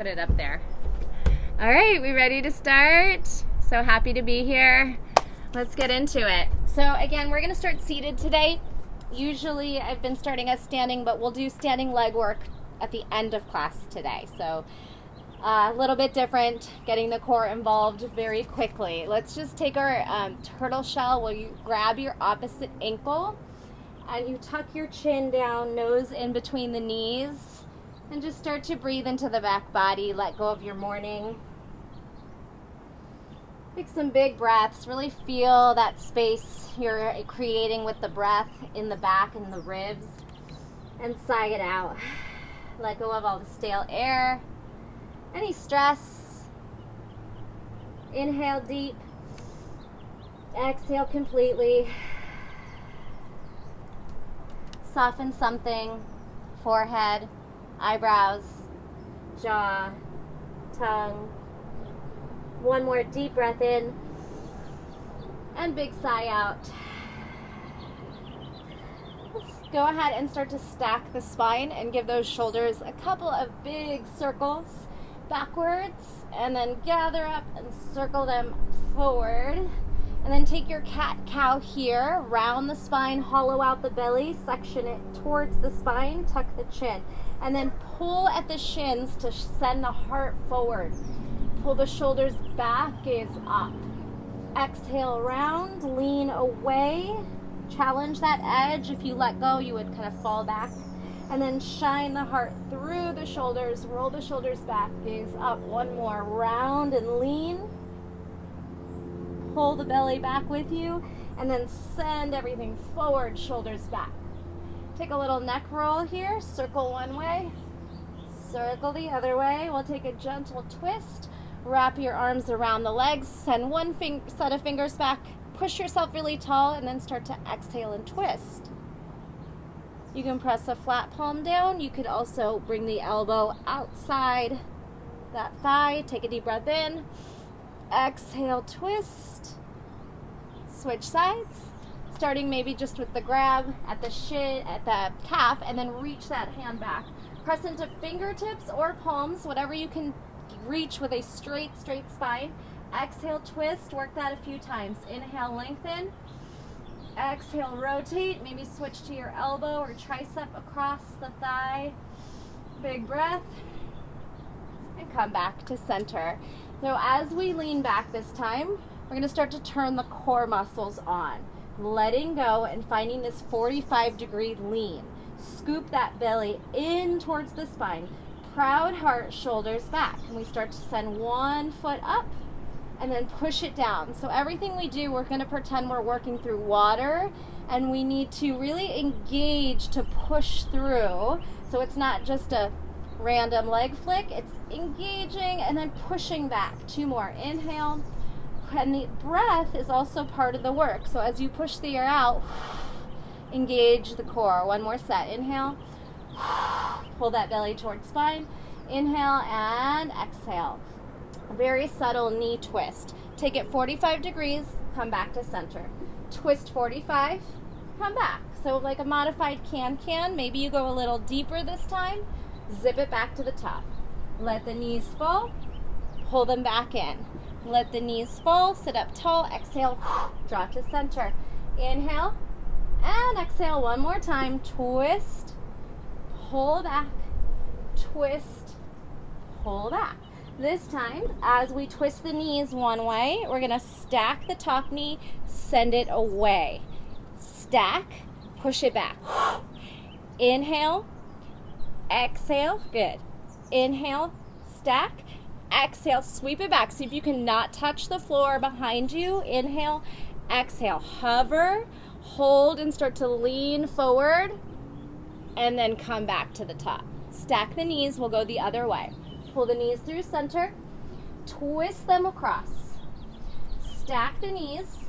put it up there. All right, we ready to start? So happy to be here. Let's get into it. So again, we're gonna start seated today. Usually I've been starting us standing, but we'll do standing leg work at the end of class today. So a little bit different, getting the core involved very quickly. Let's just take our turtle shell where you grab your opposite ankle and you tuck your chin down, nose in between the knees, and just start to breathe into the back body. Let go of your morning. Take some big breaths. Really feel that space you're creating with the breath in the back and the ribs, and sigh it out. Let go of all the stale air, any stress. Inhale deep, exhale completely. Soften something, forehead, eyebrows, jaw, tongue. One more deep breath in, and big sigh out. Let's go ahead and start to stack the spine and give those shoulders a couple of big circles backwards, and then gather up and circle them forward. And then take your cat-cow here, round the spine, hollow out the belly, section it towards the spine, tuck the chin. And then pull at the shins to send the heart forward. Pull the shoulders back, gaze up. Exhale, round, lean away. Challenge that edge. If you let go, you would kind of fall back. And then shine the heart through the shoulders, roll the shoulders back, gaze up. One more, round and lean. Pull the belly back with you, and then send everything forward, shoulders back. Take a little neck roll here, circle one way, circle the other way. We'll take a gentle twist, wrap your arms around the legs, send one set of fingers back, push yourself really tall, and then start to exhale and twist. You can press a flat palm down. You could also bring the elbow outside that thigh. Take a deep breath in. Exhale, twist. Switch sides. Starting maybe just with the grab at the shin, at the calf, and then reach that hand back. Press into fingertips or palms, whatever you can reach with a straight spine. Exhale, twist. Work that a few times. Inhale, lengthen. Exhale, rotate. Maybe switch to your elbow or tricep across the thigh. Big breath. And come back to center. So as we lean back this time, we're going to start to turn the core muscles on. Letting go and finding this 45-degree lean. Scoop that belly in towards the spine. Proud heart, shoulders back. And we start to send one foot up and then push it down. So everything we do, we're going to pretend we're working through water, and we need to really engage to push through. So it's not just a random leg flick, it's engaging and then pushing back. Two more. Inhale. And the breath is also part of the work. So as you push the air out, engage the core. One more set. Inhale. Pull that belly towards spine. Inhale and exhale. Very subtle knee twist. Take it 45 degrees, come back to center. Twist 45, come back. So like a modified can-can, maybe you go a little deeper this time. Zip it back to the top. Let the knees fall, pull them back in. Let the knees fall, sit up tall, exhale, draw to center. Inhale, and exhale one more time. Twist, pull back, twist, pull back. This time, as we twist the knees one way, we're going to stack the top knee, send it away. Stack, push it back. Inhale, exhale, good. Inhale, stack, exhale, sweep it back. See if you can not touch the floor behind you. Inhale, exhale, hover, hold, and start to lean forward, and then come back to the top. Stack the knees, we'll go the other way. Pull the knees through center, twist them across. Stack the knees,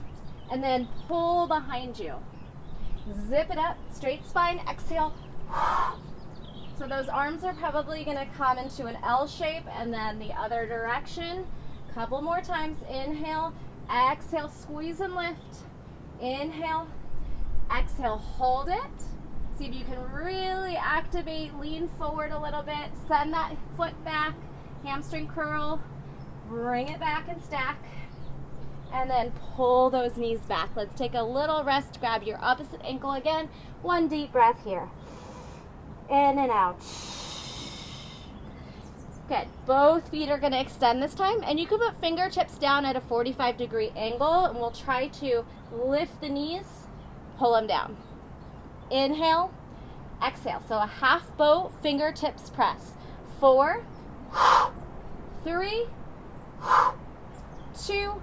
and then pull behind you. Zip it up, straight spine, exhale. So those arms are probably gonna come into an L shape and then the other direction. Couple more times. Inhale, exhale, squeeze and lift. Inhale, exhale, hold it. See if you can really activate, lean forward a little bit, send that foot back, Hamstring curl, bring it back and stack, and then pull those knees back. Let's take a little rest. Grab your opposite ankle again. One deep breath here. In and out. Good. Both feet are going to extend this time, and you can put fingertips down at a 45-degree angle, and we'll try to lift the knees, pull them down. Inhale, exhale. So a half boat fingertips press. 4, 3, 2,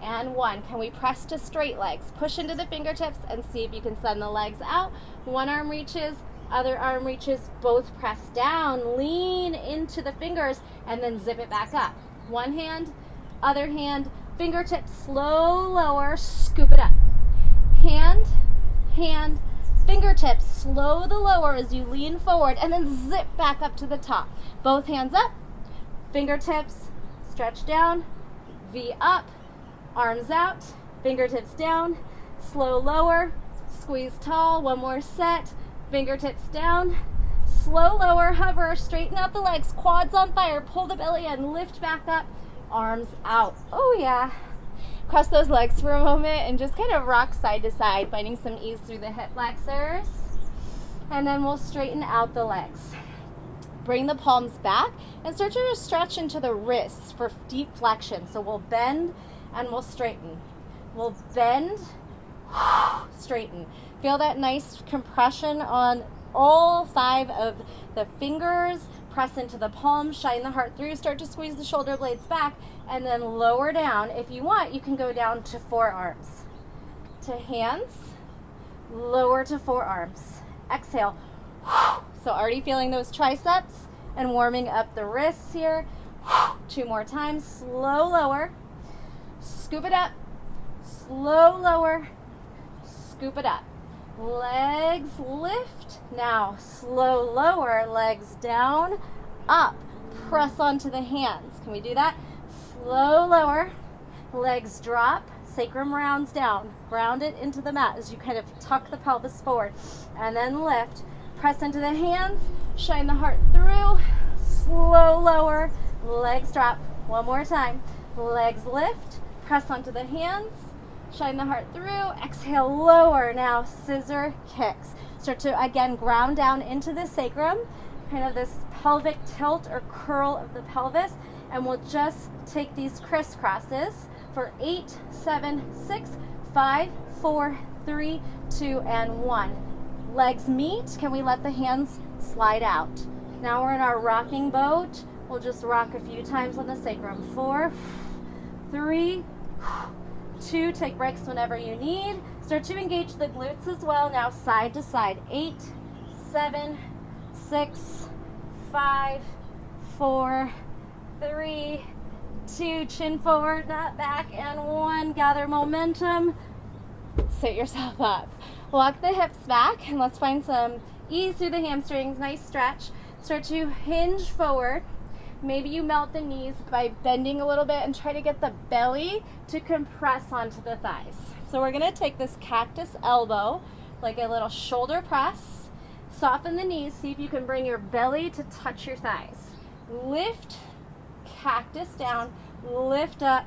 and 1. Can we press to straight legs? Push into the fingertips and see if you can send the legs out. One arm reaches, other arm reaches, both press down, lean into the fingers, and then zip it back up. One hand, other hand, fingertips slow lower, scoop it up. Hand, hand, fingertips slow the lower as you lean forward, and then zip back up to the top. Both hands up, fingertips stretch down, V up, arms out, fingertips down, slow lower, squeeze tall, one more set, fingertips down, slow lower, hover, straighten out the legs, quads on fire, pull the belly in, lift back up, arms out. Oh yeah. Cross those legs for a moment and just kind of rock side to side, finding some ease through the hip flexors. And then we'll straighten out the legs. Bring the palms back and start to stretch into the wrists for deep flexion. So we'll bend and we'll straighten. We'll bend, straighten. Feel that nice compression on all 5 of the fingers. Press into the palms, shine the heart through, start to squeeze the shoulder blades back, and then lower down. If you want, you can go down to forearms, to hands, lower to forearms. Exhale. So already feeling those triceps and warming up the wrists here. 2 more times. Slow lower. Scoop it up. Slow lower. Scoop it up. Legs lift. Now slow lower. Legs down. Up. Press onto the hands. Can we do that? Slow lower. Legs drop. Sacrum rounds down. Ground it into the mat as you kind of tuck the pelvis forward. And then lift. Press into the hands. Shine the heart through. Slow lower. Legs drop. One more time. Legs lift. Press onto the hands. Shine the heart through. Exhale, lower. Now scissor kicks. Start to again ground down into the sacrum. Kind of this pelvic tilt or curl of the pelvis. And we'll just take these crisscrosses for 8, 7, 6, 5, 4, 3, 2, and 1. Legs meet. Can we let the hands slide out? Now we're in our rocking boat. We'll just rock a few times on the sacrum. 4, 3, 2. Take breaks whenever you need. Start to engage the glutes as well. Now side to side. 8, 7, 6, 5, 4, 3, 2. Chin forward, not back, and 1. Gather momentum. Sit yourself up. Walk the hips back, and let's find some ease through the hamstrings. Nice stretch. Start to hinge forward. Maybe you melt the knees by bending a little bit and try to get the belly to compress onto the thighs. So we're going to take this cactus elbow, like a little shoulder press. Soften the knees. See if you can bring your belly to touch your thighs. Lift, cactus down, lift up,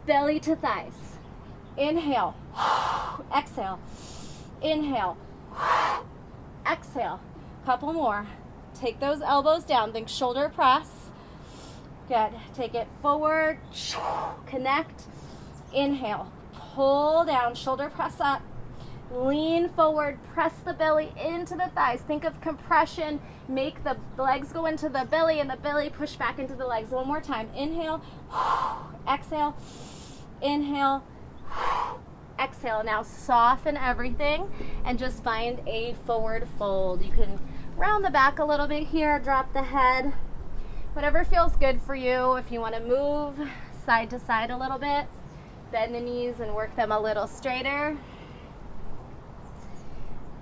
belly to thighs. Inhale, exhale, inhale, exhale. Couple more. Take those elbows down. Think shoulder press. Good. Take it forward. Connect. Inhale. Pull down. Shoulder press up. Lean forward. Press the belly into the thighs. Think of compression. Make the legs go into the belly and the belly push back into the legs. One more time. Inhale. Exhale. Inhale. Exhale. Now soften everything and just find a forward fold. You can round the back a little bit here, drop the head, whatever feels good for you. If you want to move side to side a little bit, bend the knees and work them a little straighter.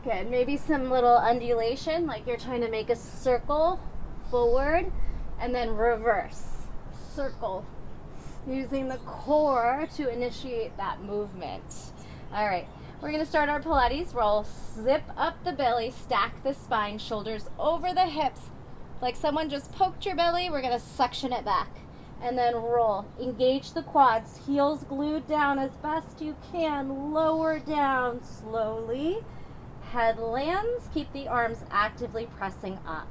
Good. Maybe some little undulation, like you're trying to make a circle forward and then reverse. Circle. Using the core to initiate that movement. All right. We're going to start our Pilates. We'll zip up the belly, stack the spine, shoulders over the hips, Like someone just poked your belly, we're gonna suction it back. And then roll. Engage the quads, heels glued down as best you can. Lower down slowly. Head lands, keep the arms actively pressing up.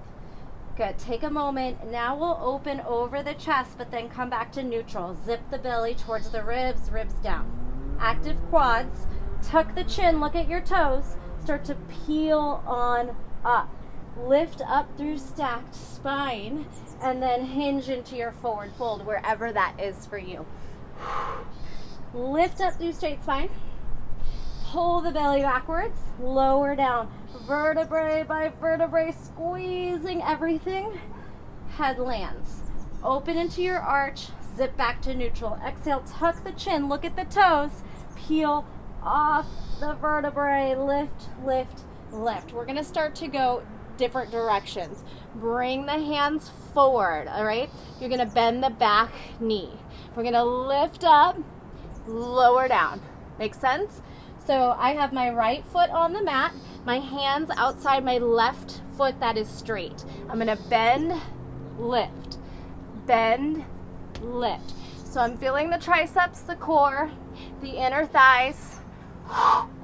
Good, take a moment. Now we'll open over the chest, but then come back to neutral. Zip the belly towards the ribs, ribs down. Active quads, tuck the chin, look at your toes. Start to peel on up. Lift up through stacked spine, and then hinge into your forward fold, wherever that is for you. Lift up through straight spine. Pull the belly backwards, lower down, vertebrae by vertebrae, squeezing everything. Head lands. Open into your arch, zip back to neutral. Exhale, tuck the chin, look at the toes, peel off the vertebrae, lift, lift, lift. We're gonna start to go different directions. Bring the hands forward, all right? You're gonna bend the back knee. We're gonna lift up, lower down. Make sense? So I have my right foot on the mat, my hands outside my left foot that is straight. I'm gonna bend, lift, bend, lift. So I'm feeling the triceps, the core, the inner thighs,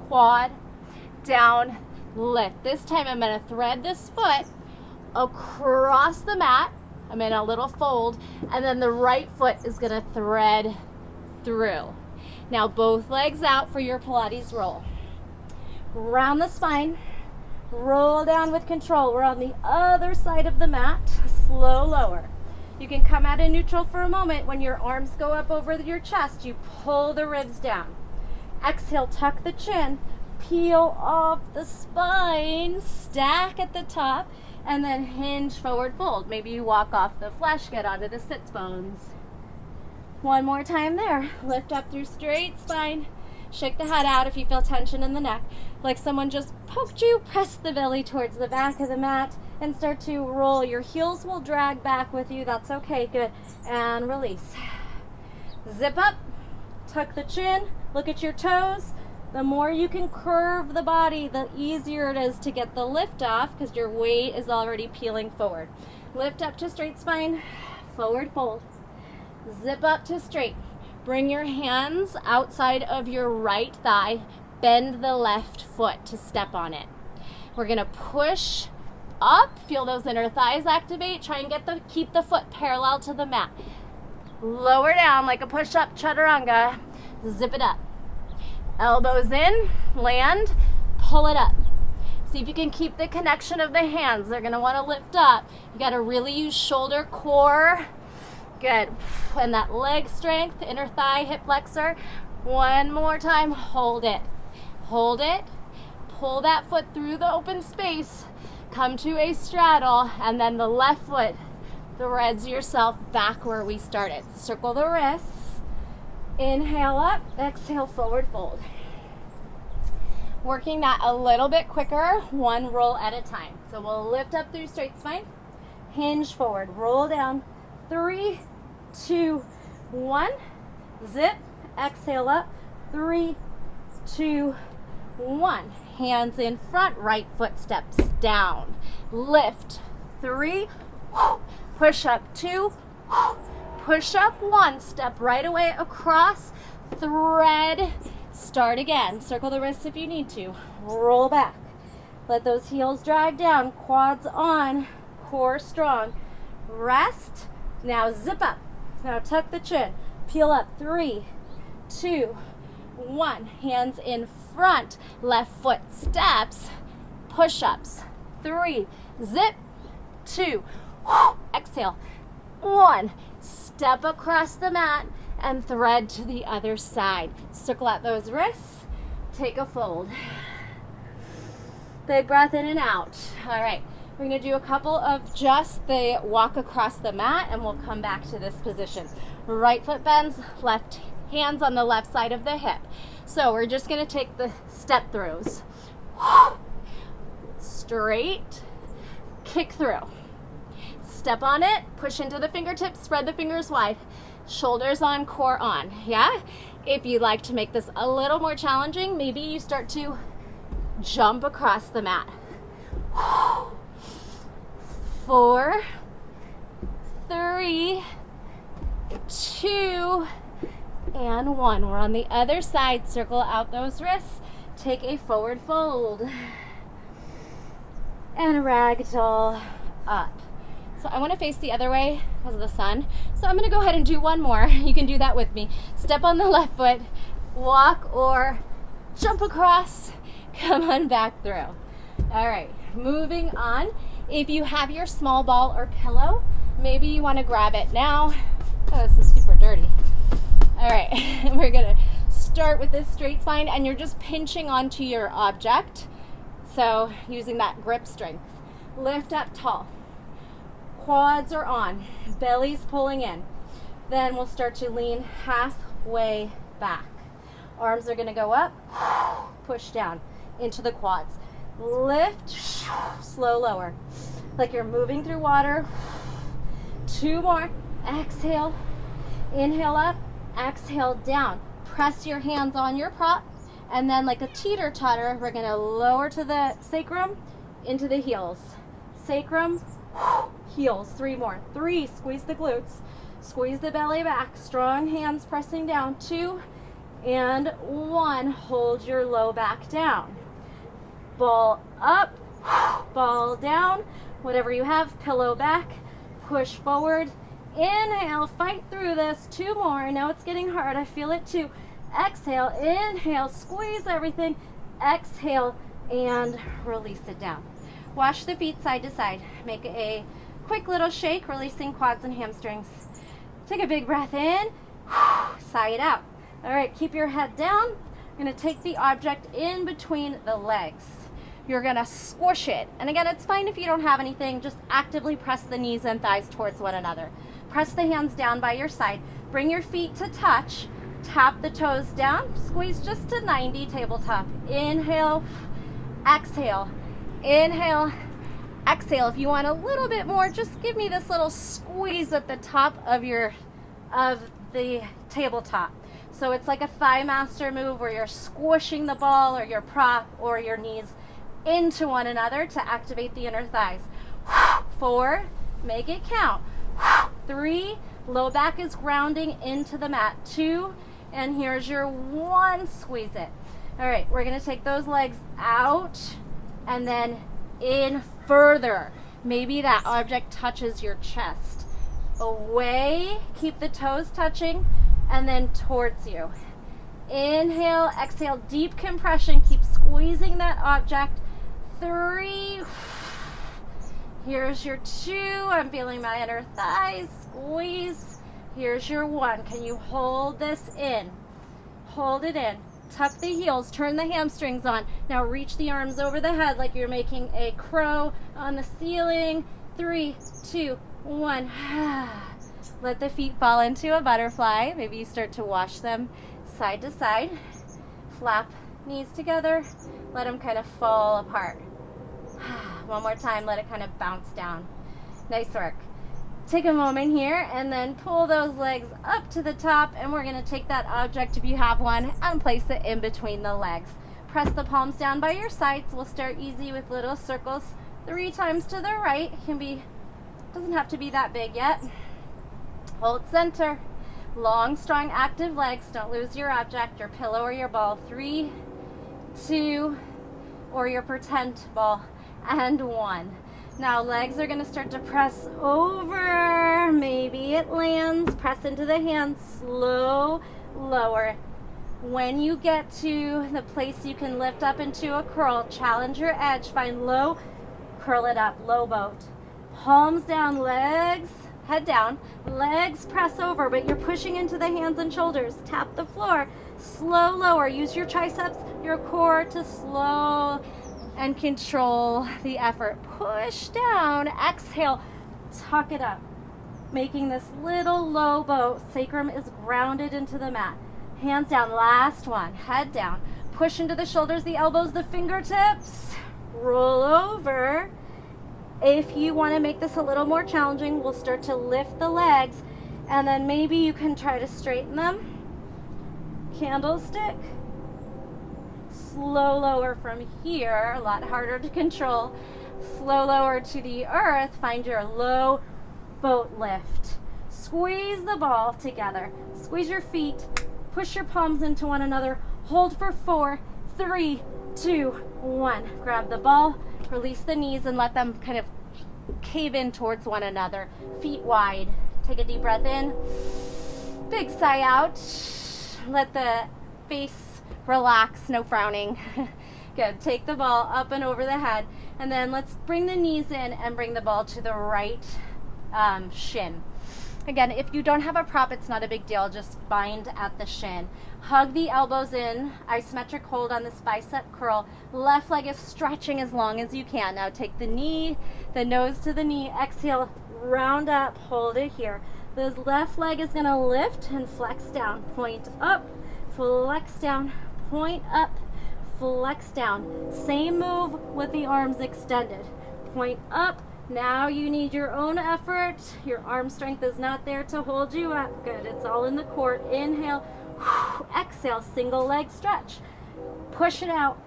quad, down, lift. This time I'm gonna thread this foot across the mat. I'm in a little fold, and then the right foot is gonna thread through. Now both legs out for your Pilates roll. Round the spine, roll down with control. We're on the other side of the mat, slow lower. You can come out of neutral for a moment. When your arms go up over your chest, you pull the ribs down. Exhale, tuck the chin, peel off the spine, stack at the top, and then hinge forward fold. Maybe you walk off the flesh, get onto the sits bones. One more time there. Lift up through straight spine. Shake the head out if you feel tension in the neck. Like someone just poked you, press the belly towards the back of the mat and start to roll. Your heels will drag back with you. That's okay. Good. And release. Zip up. Tuck the chin. Look at your toes. The more you can curve the body, the easier it is to get the lift off because your weight is already peeling forward. Lift up to straight spine. Forward fold. Zip up to straight. Bring your hands outside of your right thigh. Bend the left foot to step on it. We're gonna push up. Feel those inner thighs activate. Try and keep the foot parallel to the mat. Lower down like a push-up chaturanga. Zip it up. Elbows in, land, pull it up. See if you can keep the connection of the hands. They're gonna wanna lift up. You gotta really use shoulder, core. Good. And that leg strength, inner thigh, hip flexor. One more time, hold it. Hold it. Pull that foot through the open space. Come to a straddle, and then the left foot threads yourself back where we started. Circle the wrists. Inhale up, exhale, forward fold. Working that a little bit quicker, one roll at a time. So we'll lift up through straight spine, hinge forward, roll down. 3, 2, 1. Zip, exhale up. 3, 2, 1. Hands in front, right foot steps down. Lift. 3, push up 2, push up 1. Step right away across, thread, start again. Circle the wrists if you need to. Roll back. Let those heels drag down, quads on, core strong. Rest. Now zip up. Now tuck the chin. Peel up. 3, 2, 1. Hands in front. Left foot steps. Push-ups. 3. Zip. 2. Exhale. 1. Step across the mat and thread to the other side. Circle out those wrists. Take a fold. Big breath in and out. All right. We're going to do a couple of just the walk across the mat, and we'll come back to this position. Right foot bends, left hands on the left side of the hip. So we're just going to take the step throughs. Straight, kick through. Step on it, push into the fingertips, spread the fingers wide. Shoulders on, core on. Yeah? If you'd like to make this a little more challenging, maybe you start to jump across the mat. 4, 3, 2, and 1. We're on the other side. Circle out those wrists. Take a forward fold. And ragdoll up. So I want to face the other way because of the sun. So I'm going to go ahead and do one more. You can do that with me. Step on the left foot, walk or jump across, come on back through. All right, moving on. If you have your small ball or pillow, maybe you want to grab it now. Oh, this is super dirty. All right, we're going to start with this straight spine, and you're just pinching onto your object. So using that grip strength. Lift up tall. Quads are on, belly's pulling in. Then we'll start to lean halfway back. Arms are going to go up, push down into the quads. Lift, slow lower, like you're moving through water. 2 more. Exhale, inhale up, exhale down. Press your hands on your prop, and then like a teeter-totter, we're going to lower to the sacrum, into the heels. Sacrum, heels. 3 more. 3, squeeze the glutes. Squeeze the belly back. Strong hands pressing down. 2 and 1. Hold your low back down. Ball up, ball down. Whatever you have, pillow back. Push forward. Inhale, fight through this. 2 more. Now it's getting hard. I feel it too. Exhale, inhale, squeeze everything. Exhale, and release it down. Wash the feet side to side. Make a quick little shake, releasing quads and hamstrings. Take a big breath in, sigh it out. All right, keep your head down. You're gonna take the object in between the legs. You're gonna squish it. And again, it's fine if you don't have anything, just actively press the knees and thighs towards one another. Press the hands down by your side. Bring your feet to touch. Tap the toes down. Squeeze just to 90, tabletop. Inhale, exhale. Inhale, exhale. If you want a little bit more, just give me this little squeeze at the top of the tabletop. So it's like a thigh master move where you're squishing the ball or your prop or your knees into one another to activate the inner thighs. 4, make it count. 3, low back is grounding into the mat. 2, and here's your 1, squeeze it. All right, we're gonna take those legs out and then in further. Maybe that object touches your chest. Away, keep the toes touching, and then towards you. Inhale, exhale, deep compression. Keep squeezing that object. 3, here's your 2. I'm feeling my inner thighs. Squeeze. Here's your 1. Can you hold this in? Hold it in. Tuck the heels, turn the hamstrings on. Now reach the arms over the head like you're making a crow on the ceiling. 3, 2, 1. Let the feet fall into a butterfly. Maybe you start to wash them side to side. Flap knees together. Let them kind of fall apart. One more time, let it kind of bounce down. Nice work. Take a moment here and then pull those legs up to the top, and we're going to take that object, if you have one, and place it in between the legs. Press the palms down by your sides. We'll start easy with little circles 3 times to the right. Doesn't have to be that big yet. Hold center. Long, strong, active legs. Don't lose your object, your pillow or your ball. 3, 2, or your pretend ball, and 1. Now legs are going to start to press over. Maybe it lands. Press into the hands. Slow, lower. When you get to the place you can lift up into a curl, challenge your edge. Find low, curl it up, low boat. Palms down, legs, head down. Legs press over, but you're pushing into the hands and shoulders. Tap the floor. Slow, lower. Use your triceps, your core to slow and control the effort. Push down, exhale, tuck it up. Making this little low boat. Sacrum is grounded into the mat. Hands down, last one, head down. Push into the shoulders, the elbows, the fingertips. Roll over. If you want to make this a little more challenging, we'll start to lift the legs, and then maybe you can try to straighten them. Candlestick. Slow lower from here, a lot harder to control. Slow lower to the earth, find your low boat lift. Squeeze the ball together. Squeeze your feet, push your palms into one another. Hold for 4, 3, 2, 1. Grab the ball, release the knees, and let them kind of cave in towards one another. Feet wide. Take a deep breath in. Big sigh out. Let the face relax, no frowning. Good. Take the ball up and over the head. And then let's bring the knees in and bring the ball to the right shin. Again, if you don't have a prop, it's not a big deal. Just bind at the shin. Hug the elbows in. Isometric hold on this bicep curl. Left leg is stretching as long as you can. Now take the knee, the nose to the knee. Exhale, round up, hold it here. The left leg is going to lift and flex down. Point up, flex down, point up, flex down. Same move with the arms extended. Point up. Now you need your own effort. Your arm strength is not there to hold you up. Good. It's all in the core. Inhale. Exhale. Single leg stretch. Push it out.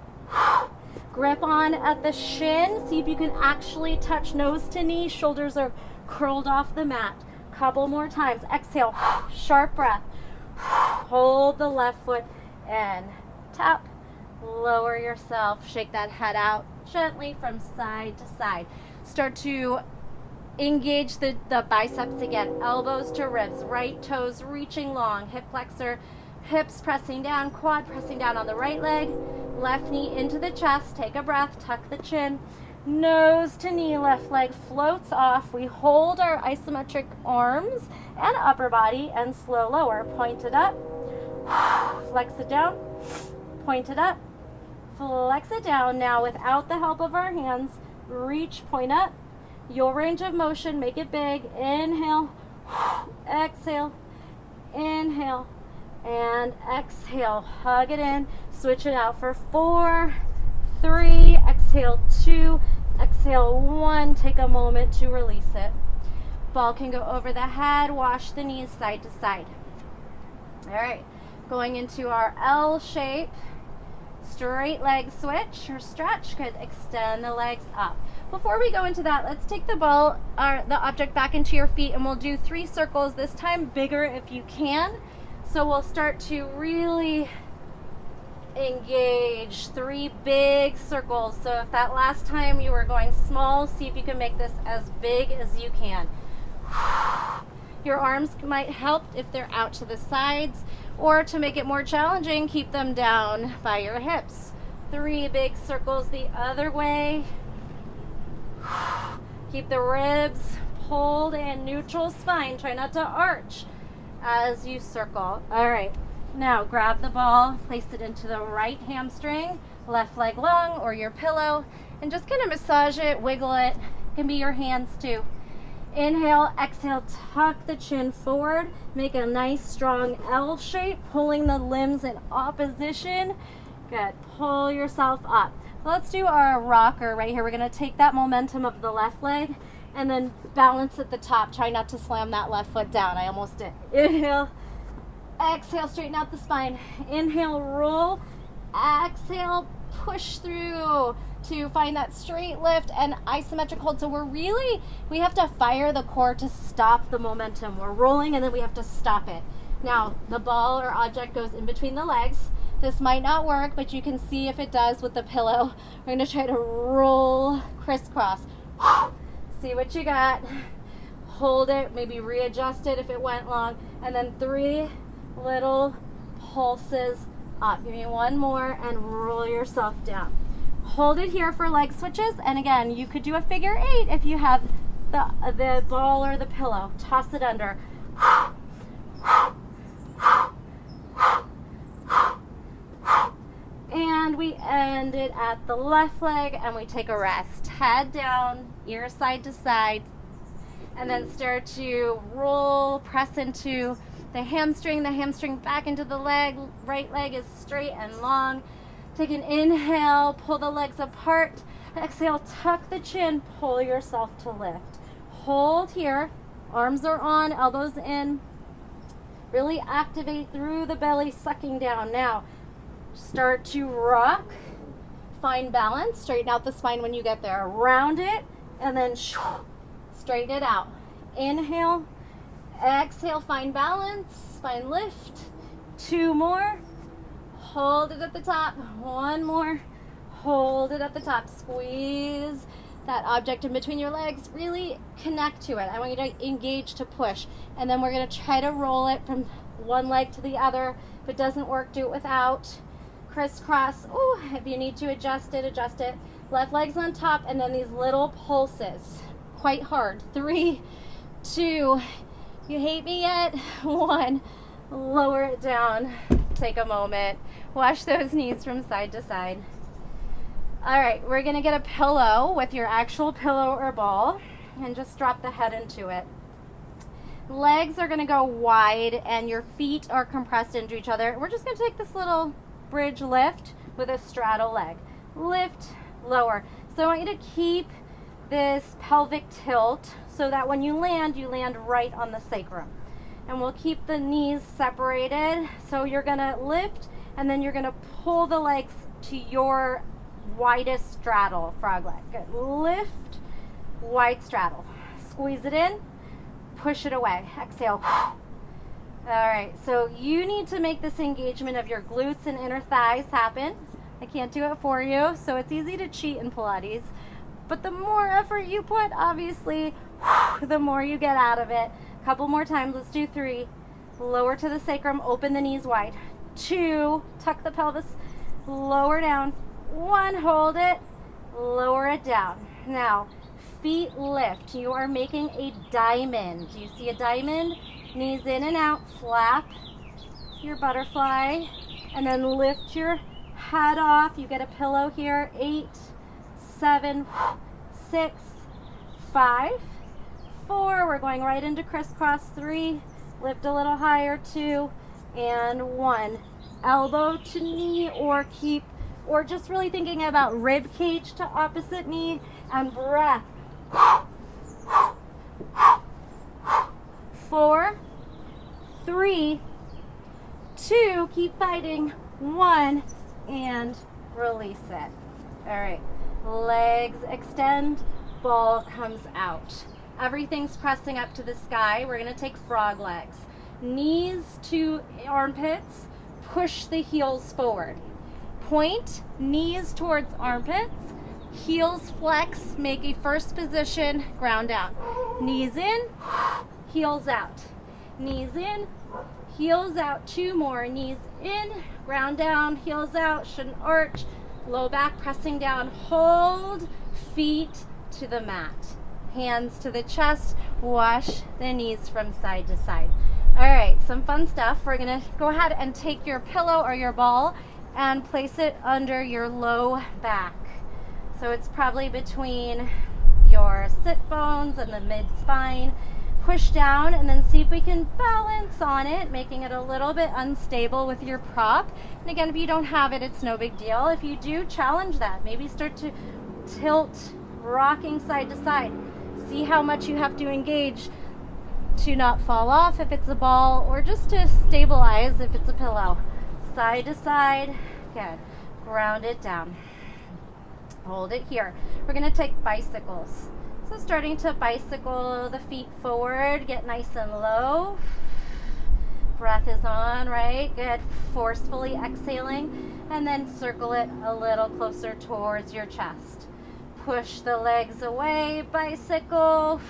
Grip on at the shin. See if you can actually touch nose to knee. Shoulders are curled off the mat. Couple more times. Exhale. Sharp breath. Hold the left foot and tap. Lower yourself. Shake that head out gently from side to side. Start to engage the biceps again. Elbows to ribs, right toes reaching long, hip flexor, hips pressing down, quad pressing down on the right leg, left knee into the chest. Take a breath, tuck the chin, nose to knee, left leg floats off. We hold our isometric arms and upper body and slow lower. Point it up, flex it down, point it up, flex it down. Now without the help of our hands, reach, point up, your range of motion, make it big. Inhale, exhale, inhale, and exhale. Hug it in, switch it out for 4, 3, exhale 2, exhale 1. Take a moment to release it. Ball can go over the head, wash the knees side to side. All right, going into our L shape. Straight leg switch or stretch. Good. Extend the legs up. Before we go into that, let's take the ball or the object back into your feet, and we'll do 3 circles, this time bigger if you can. So we'll start to really engage 3 big circles. So if that last time you were going small, see if you can make this as big as you can. Your arms might help if they're out to the sides, or to make it more challenging, keep them down by your hips. 3 big circles the other way. Keep the ribs pulled and neutral spine. Try not to arch as you circle. All right, now grab the ball, place it into the right hamstring, left leg long or your pillow, and just kind of massage it, wiggle it. It can be your hands too. Inhale, exhale, tuck the chin forward. Make a nice strong L shape, pulling the limbs in opposition. Good. Pull yourself up. So let's do our rocker right here. We're going to take that momentum of the left leg and then balance at the top. Try not to slam that left foot down. I almost did. Inhale, exhale, straighten out the spine. Inhale, roll. Exhale, push through to find that straight lift and isometric hold. So we have to fire the core to stop the momentum. We're rolling and then we have to stop it. Now the ball or object goes in between the legs. This might not work, but you can see if it does with the pillow. We're going to try to roll crisscross. See what you got. Hold it, maybe readjust it if it went long, and then 3 little pulses up. Give me 1 more and roll yourself down. Hold it here for leg switches, and again, you could do a figure 8 if you have the ball or the pillow. Toss it under. And we end it at the left leg, and we take a rest. Head down, ear side to side, and then start to roll, press into the hamstring back into the leg. Right leg is straight and long. Take an inhale, pull the legs apart. Exhale, tuck the chin, pull yourself to lift. Hold here, arms are on, elbows in. Really activate through the belly, sucking down. Now, start to rock. find balance. Straighten out the spine when you get there. Round it, and then straighten it out. Inhale, exhale, find balance, spine lift. 2 more. Hold it at the top. 1 more. Hold it at the top. Squeeze that object in between your legs. Really connect to it. I want you to engage to push. And then we're going to try to roll it from one leg to the other. If it doesn't work, do it without. Crisscross. Oh, if you need to adjust it, adjust it. Left leg's on top, and then these little pulses. Quite hard. 3, 2, you hate me yet? 1. Lower it down. Take a moment. Wash those knees from side to side. All right, we're gonna get a pillow with your actual pillow or ball and just drop the head into it. Legs are gonna go wide and your feet are compressed into each other. We're just gonna take this little bridge lift with a straddle leg. Lift, lower. So I want you to keep this pelvic tilt so that when you land right on the sacrum. And we'll keep the knees separated. So you're gonna lift and then you're gonna pull the legs to your widest straddle, frog leg. Good. Lift, wide straddle. Squeeze it in, push it away. Exhale. All right, so you need to make this engagement of your glutes and inner thighs happen. I can't do it for you, so it's easy to cheat in Pilates. But the more effort you put, obviously, the more you get out of it. A couple more times, let's do 3. Lower to the sacrum, open the knees wide. 2, tuck the pelvis, lower down. 1, hold it, lower it down. Now, feet lift. You are making a diamond. Do you see a diamond? Knees in and out, flap your butterfly, and then lift your head off. You get a pillow here. 8, 7, 6, 5, 4. We're going right into crisscross. 3, lift a little higher. 2, and 1. Elbow to knee, or just really thinking about rib cage to opposite knee, and breath. 4, 3, 2, keep fighting. 1, and release it. All right, legs extend, ball comes out. Everything's pressing up to the sky. We're gonna take frog legs. Knees to armpits, push the heels forward. Point, knees towards armpits, heels flex, make a first position, ground down. Knees in, heels out. Knees in, heels out. 2 more, knees in, ground down, heels out, shouldn't arch. Low back pressing down, hold, feet to the mat. Hands to the chest, wash the knees from side to side. All right, some fun stuff. We're gonna go ahead and take your pillow or your ball and place it under your low back. So it's probably between your sit bones and the mid spine. Push down and then see if we can balance on it, making it a little bit unstable with your prop. And again, if you don't have it, it's no big deal. If you do, challenge that. Maybe start to tilt, rocking side to side. See how much you have to engage to not fall off if it's a ball, or just to stabilize if it's a pillow. Side to side. Good. Ground it down. Hold it here. We're going to take bicycles. So starting to bicycle the feet forward, get nice and low. Breath is on, right? Good. Forcefully exhaling, and then circle it a little closer towards your chest. Push the legs away, bicycle,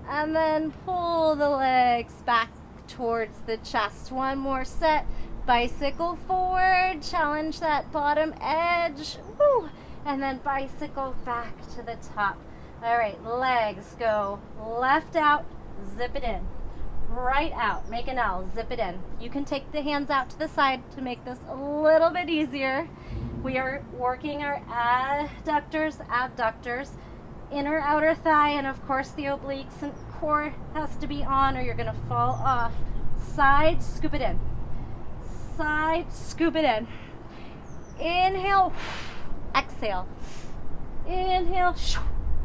and then pull the legs back towards the chest. 1 more set. Bicycle forward, challenge that bottom edge. Woo! And then bicycle back to the top. All right, legs go left out, zip it in. Right out, make an L, zip it in. You can take the hands out to the side to make this a little bit easier. We are working our adductors, abductors, inner outer thigh, and of course the obliques and core has to be on or you're gonna fall off. Side, scoop it in. Side, scoop it in. Inhale, exhale. Inhale,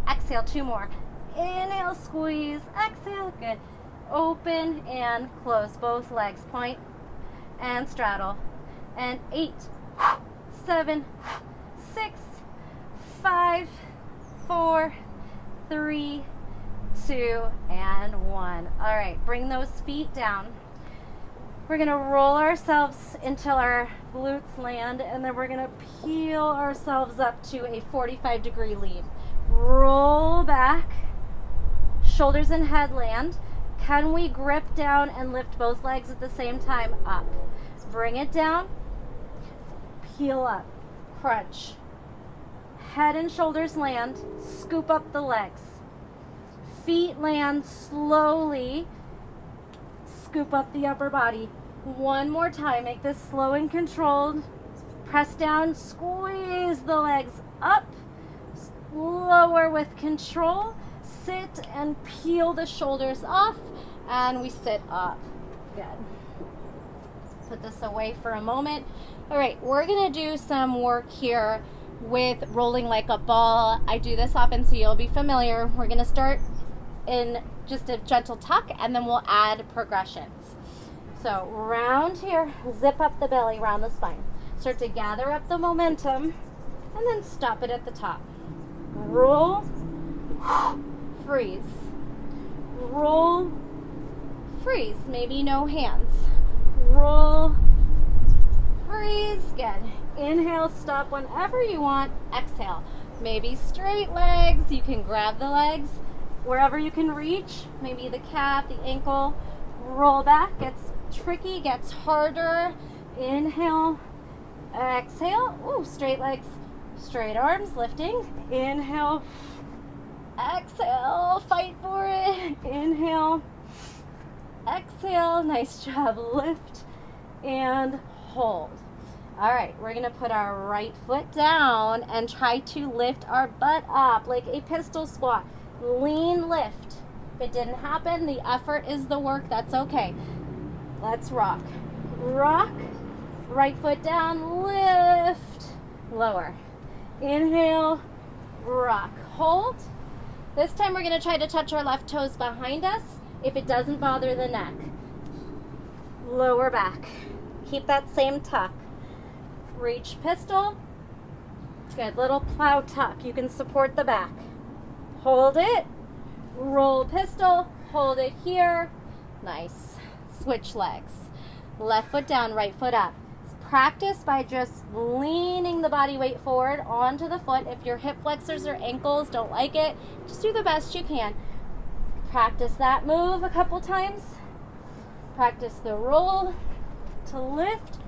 exhale. 2 more. Inhale, squeeze, exhale. Good. Open and close both legs. Point and straddle. And 8, 7, 6, 5, 4, 3, 2, and 1. All right, bring those feet down. We're gonna roll ourselves until our glutes land, and then we're gonna peel ourselves up to a 45-degree lean. Roll back, shoulders and head land. Can we grip down and lift both legs at the same time? Up. Bring it down, peel up, crunch. Head and shoulders land, scoop up the legs. Feet land slowly, scoop up the upper body. One more time, make this slow and controlled. Press down, squeeze the legs up, lower with control. Sit and peel the shoulders off, and we sit up. Good. Put this away for a moment. All right, we're gonna do some work here with rolling like a ball. I do this often, so you'll be familiar. We're gonna start in just a gentle tuck, and then we'll add progressions. So round here, zip up the belly, round the spine. Start to gather up the momentum, and then stop it at the top. Roll, freeze. Roll, freeze. Maybe no hands. Roll, freeze. Good. Inhale, stop whenever you want. Exhale. Maybe straight legs. You can grab the legs wherever you can reach. Maybe the calf, the ankle. Roll back. Gets tricky, gets harder. Inhale, exhale. Ooh, straight legs, straight arms, lifting. Inhale, exhale, fight for it. Inhale, exhale. Nice job. Lift and hold. All right, we're gonna put our right foot down and try to lift our butt up like a pistol squat. Lean lift. If it didn't happen, the effort is the work. That's okay. Let's rock. Rock. Right foot down. Lift. Lower. Inhale. Rock. Hold. This time we're going to try to touch our left toes behind us if it doesn't bother the neck. Lower back. Keep that same tuck. Reach pistol. Good. Little plow tuck. You can support the back. Hold it. Roll pistol. Hold it here. Nice. Switch legs. Left foot down, right foot up. Practice by just leaning the body weight forward onto the foot. If your hip flexors or ankles don't like it, just do the best you can. Practice that move a couple times. Practice the roll to lift.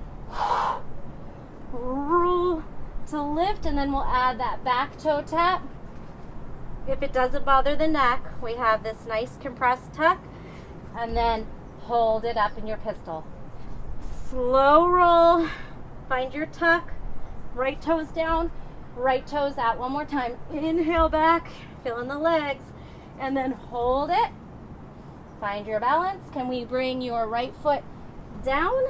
Roll to lift, and then we'll add that back toe tap. If it doesn't bother the neck, we have this nice compressed tuck, and then hold it up in your pistol. Slow roll. Find your tuck. Right toes down, right toes out. One more time. Inhale back, feeling the legs, and then hold it. Find your balance. Can we bring your right foot down?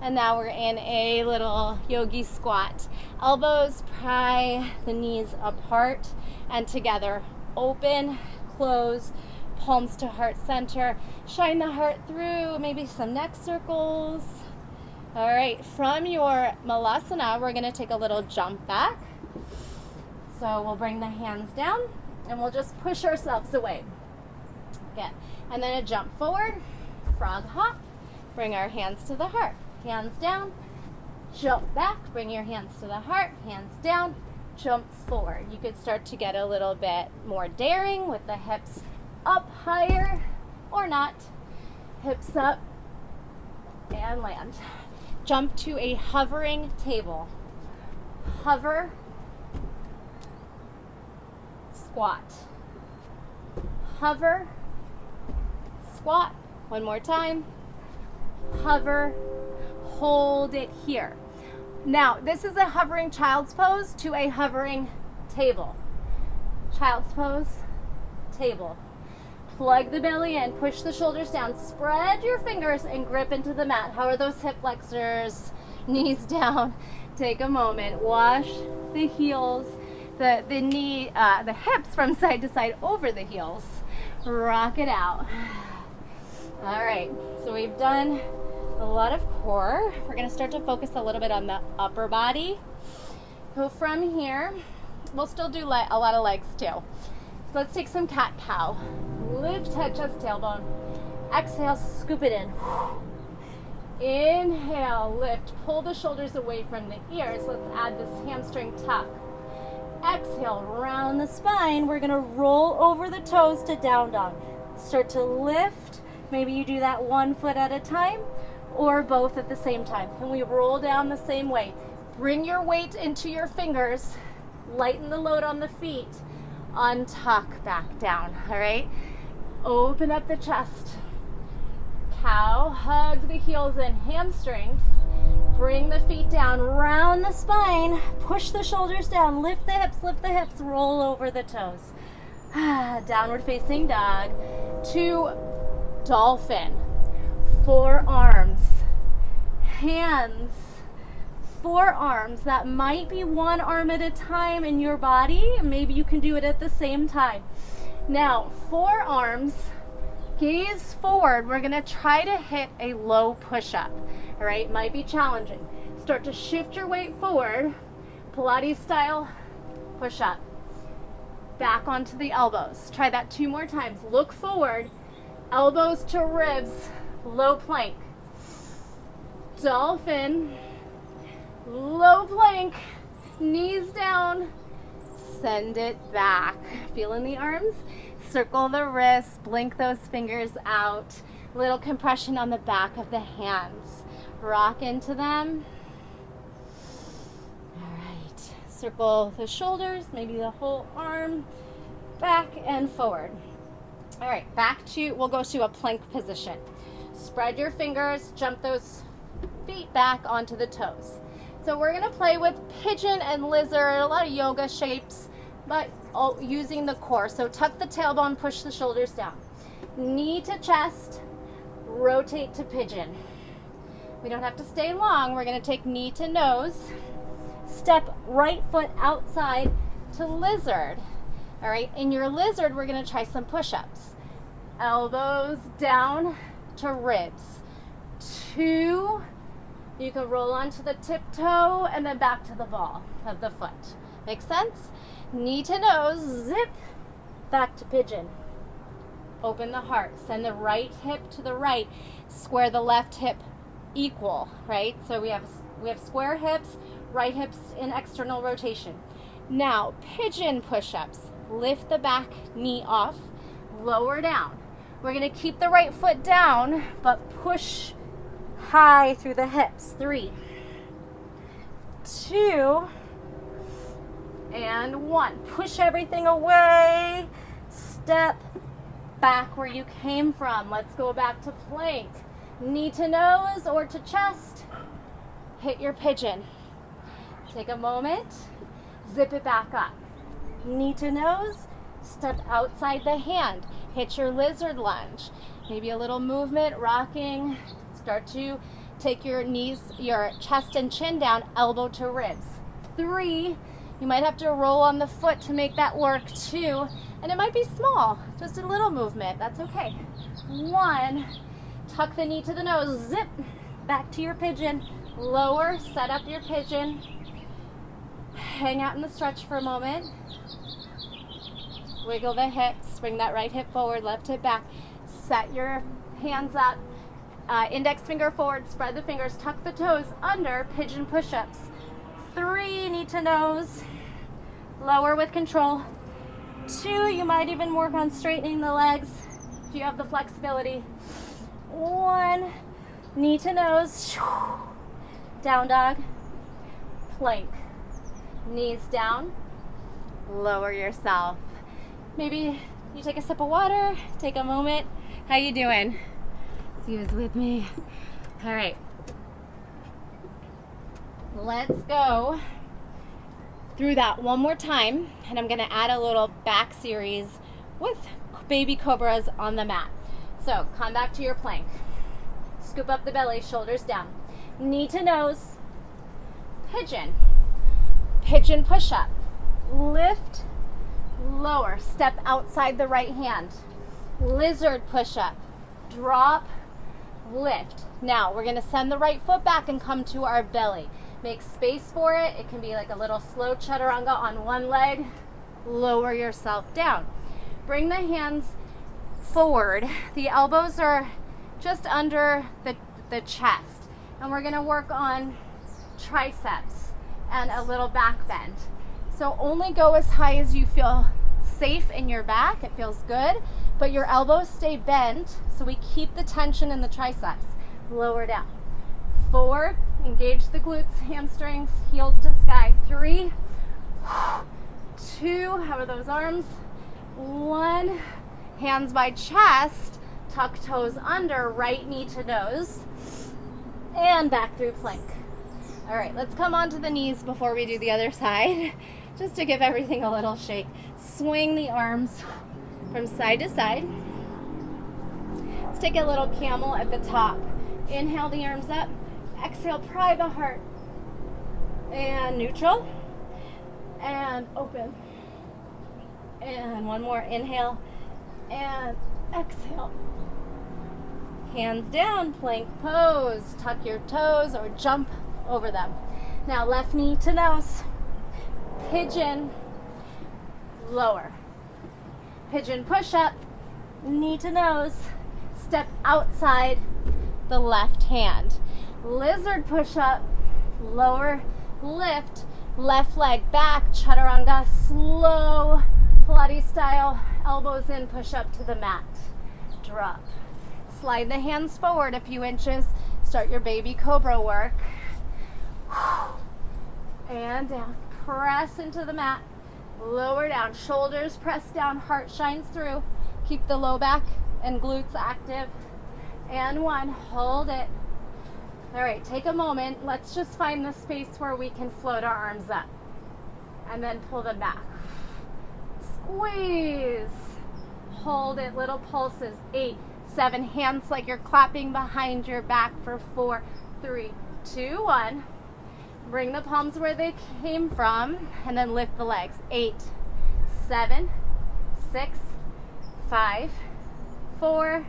And now we're in a little yogi squat. Elbows pry the knees apart and together. Open, close, palms to heart center. Shine the heart through, maybe some neck circles. All right, from your malasana, we're gonna take a little jump back. So we'll bring the hands down and we'll just push ourselves away. Good. And then a jump forward, frog hop. Bring our hands to the heart. Hands down, jump back, bring your hands to the heart, hands down, jump forward. You could start to get a little bit more daring with the hips up higher or not. Hips up and land. Jump to a hovering table. Hover, squat. Hover, squat. One more time. Hover, hold it here. Now, this is a hovering child's pose to a hovering table. Child's pose, table. Plug the belly in, push the shoulders down, spread your fingers and grip into the mat. How are those hip flexors? Knees down. Take a moment. Wash the heels, the hips from side to side over the heels. Rock it out. All right, so we've done a lot of core. We're gonna start to focus a little bit on the upper body. So from here, we'll still do a lot of legs too. So let's take some cat-cow. Lift head, chest, tailbone. Exhale, scoop it in. Inhale, lift, pull the shoulders away from the ears. Let's add this hamstring tuck. Exhale, round the spine. We're gonna roll over the toes to down dog. Start to lift. Maybe you do that one foot at a time or both at the same time. And we roll down the same way. Bring your weight into your fingers. Lighten the load on the feet. Untuck back down, all right? Open up the chest. Cow, hug the heels and hamstrings. Bring the feet down, round the spine, push the shoulders down, lift the hips, roll over the toes. Downward facing dog to dolphin. Forearms, hands, forearms. That might be one arm at a time in your body. Maybe you can do it at the same time. Now, forearms, gaze forward. We're gonna try to hit a low push-up. All right, might be challenging. Start to shift your weight forward, Pilates style push-up. Back onto the elbows. Try that 2 more times. Look forward, elbows to ribs, low plank. Dolphin, low plank, knees down, send it back. Feeling the arms? Circle the wrists, blink those fingers out. Little compression on the back of the hands. Rock into them. All right. Circle the shoulders, maybe the whole arm, back and forward. All right, we'll go to a plank position. Spread your fingers, jump those feet back onto the toes. So we're gonna play with pigeon and lizard, a lot of yoga shapes, but using the core. So tuck the tailbone, push the shoulders down. Knee to chest, rotate to pigeon. We don't have to stay long. We're gonna take knee to nose, step right foot outside to lizard. All right, in your lizard, we're gonna try some push-ups. Elbows down to ribs. 2, you can roll onto the tiptoe and then back to the ball of the foot. Make sense? Knee to nose, zip, back to pigeon. Open the heart, send the right hip to the right, square the left hip equal, right? So we have square hips, right hips in external rotation. Now, pigeon push-ups. Lift the back knee off, lower down. We're gonna keep the right foot down, but push high through the hips. 3, 2, and 1. Push everything away. Step back where you came from. Let's go back to plank. Knee to nose or to chest. Hit your pigeon. Take a moment. Zip it back up. Knee to nose. Step outside the hand. Hit your lizard lunge. Maybe a little movement, rocking. Start to take your knees, your chest and chin down, elbow to ribs. 3, you might have to roll on the foot to make that work. 2, and it might be small, just a little movement, that's okay. 1, tuck the knee to the nose, zip, back to your pigeon, lower, set up your pigeon, hang out in the stretch for a moment, wiggle the hips, bring that right hip forward, left hip back, set your hands up, index finger forward, spread the fingers, tuck the toes under, pigeon push-ups. 3, knee to nose, lower with control. 2, you might even work on straightening the legs if you have the flexibility. 1, knee to nose, down dog, plank, knees down, lower yourself. Maybe you take a sip of water, take a moment. How you doing? See who's with me. All right. Let's go through that one more time, and I'm gonna add a little back series with baby cobras on the mat. So come back to your plank. Scoop up the belly, shoulders down. Knee to nose, pigeon. Pigeon push-up. Lift, lower, step outside the right hand. Lizard push-up. Drop, lift. Now we're going to send the right foot back and come to our belly. Make space for it. It can be like a little slow chaturanga on one leg. Lower yourself down. Bring the hands forward. The elbows are just under the chest. And we're going to work on triceps and a little back bend. So only go as high as you feel safe in your back. It feels good. But your elbows stay bent, so we keep the tension in the triceps. Lower down. 4, engage the glutes, hamstrings, heels to sky. 3, 2, how are those arms? 1, hands by chest, tuck toes under, right knee to nose, and back through plank. All right, let's come onto the knees before we do the other side, just to give everything a little shake. Swing the arms from side to side. Let's take a little camel at the top. Inhale the arms up. Exhale, pry the heart. And neutral. And open. And one more. Inhale. And exhale. Hands down, plank pose. Tuck your toes or jump over them. Now left knee to nose. Pigeon. Lower. Pigeon push-up, knee to nose, step outside the left hand. Lizard push-up, lower, lift, left leg back, chaturanga, slow, Pilates style, elbows in, push up to the mat. Drop. Slide the hands forward a few inches, start your baby cobra work. And down, press into the mat. Lower down, shoulders press down, heart shines through. Keep the low back and glutes active. And 1, hold it. All right, take a moment. Let's just find the space where we can float our arms up. And then pull them back. Squeeze. Hold it, little pulses. 8, 7, hands like you're clapping behind your back for 4, 3, 2, 1. Bring the palms where they came from, and then lift the legs. 8, 7, 6, 5, 4,